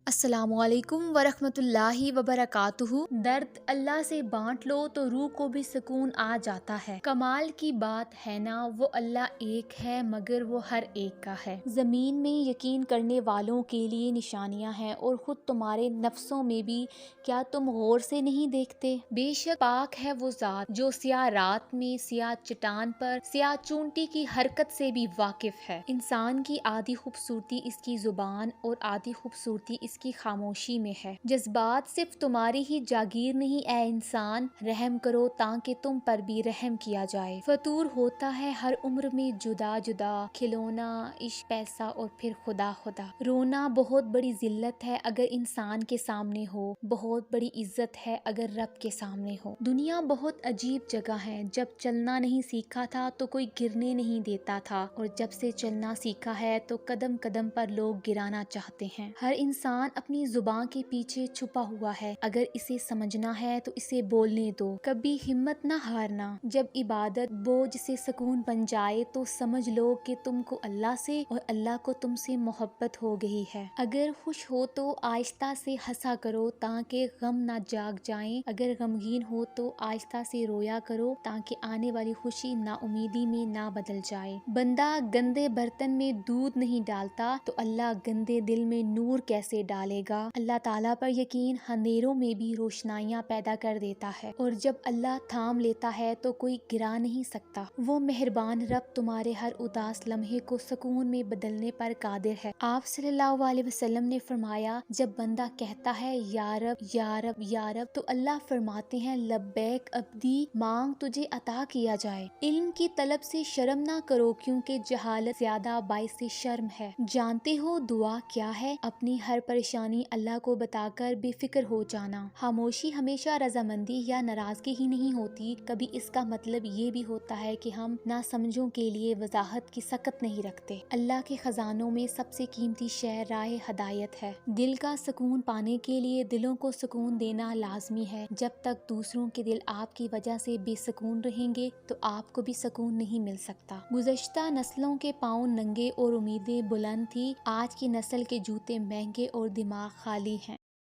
السلام علیکم ورحمۃ اللہ وبرکاتہ۔ درد اللہ سے بانٹ لو تو روح کو بھی سکون آ جاتا ہے۔ کمال کی بات ہے نا، وہ اللہ ایک ہے مگر وہ ہر ایک کا ہے۔ زمین میں یقین کرنے والوں کے لیے نشانیاں ہیں اور خود تمہارے نفسوں میں بھی، کیا تم غور سے نہیں دیکھتے؟ بے شک پاک ہے وہ ذات جو سیاہ رات میں سیاہ چٹان پر سیاہ چونٹی کی حرکت سے بھی واقف ہے۔ انسان کی آدھی خوبصورتی اس کی زبان اور آدھی خوبصورتی اس کی خاموشی میں ہے۔ جذبات صرف تمہاری ہی جاگیر نہیں اے انسان، رحم کرو تاکہ تم پر بھی رحم کیا جائے۔ فطور ہوتا ہے ہر عمر میں جدا جدا، کھلونا عشق پیسہ اور پھر خدا خدا۔ رونا بہت بڑی ذلت ہے اگر انسان کے سامنے ہو، بہت بڑی عزت ہے اگر رب کے سامنے ہو۔ دنیا بہت عجیب جگہ ہے، جب چلنا نہیں سیکھا تھا تو کوئی گرنے نہیں دیتا تھا، اور جب سے چلنا سیکھا ہے تو قدم قدم پر لوگ گرانا چاہتے ہیں۔ ہر انسان اپنی زبان کے پیچھے چھپا ہوا ہے، اگر اسے سمجھنا ہے تو اسے بولنے دو۔ کبھی ہمت نہ ہارنا، جب عبادت بوجھ سے سکون بن جائے تو سمجھ لو کہ تم کو اللہ سے اور اللہ کو تم سے محبت ہو گئی ہے۔ اگر خوش ہو تو آہستہ سے ہنسا کرو تاکہ غم نہ جاگ جائیں، اگر غمگین ہو تو آہستہ سے رویا کرو تاکہ آنے والی خوشی نا امیدی میں نہ بدل جائے۔ بندہ گندے برتن میں دودھ نہیں ڈالتا تو اللہ گندے دل میں نور کیسے ڈالے گا؟ اللہ تعالیٰ پر یقین اندھیروں میں بھی روشنائیاں پیدا کر دیتا ہے، اور جب اللہ تھام لیتا ہے تو کوئی گرا نہیں سکتا۔ وہ مہربان رب تمہارے ہر اداس لمحے کو سکون میں بدلنے پر قادر ہے۔ آپ صلی اللہ علیہ وسلم نے فرمایا، جب بندہ کہتا ہے یا رب یا رب یا رب تو اللہ فرماتے ہیں لبیک عبدی، مانگ تجھے عطا کیا جائے۔ علم کی طلب سے شرم نہ کرو کیونکہ جہالت زیادہ باعث شرم ہے۔ جانتے ہو دعا کیا ہے؟ اپنی ہر پریشانی اللہ کو بتا کر بے فکر ہو جانا۔ خاموشی ہمیشہ رضامندی یا ناراضگی ہی نہیں ہوتی، کبھی اس کا مطلب یہ بھی ہوتا ہے کہ ہم ناسمجھوں کے لیے وضاحت کی سکت نہیں رکھتے۔ اللہ کے خزانوں میں سب سے قیمتی شے راہ ہدایت ہے۔ دل کا سکون پانے کے لیے دلوں کو سکون دینا لازمی ہے۔ جب تک دوسروں کے دل آپ کی وجہ سے بے سکون رہیں گے تو آپ کو بھی سکون نہیں مل سکتا۔ گزشتہ نسلوں کے پاؤں ننگے اور امیدیں بلند تھی، آج کی نسل کے جوتے مہنگے اور دماغ خالی ہیں۔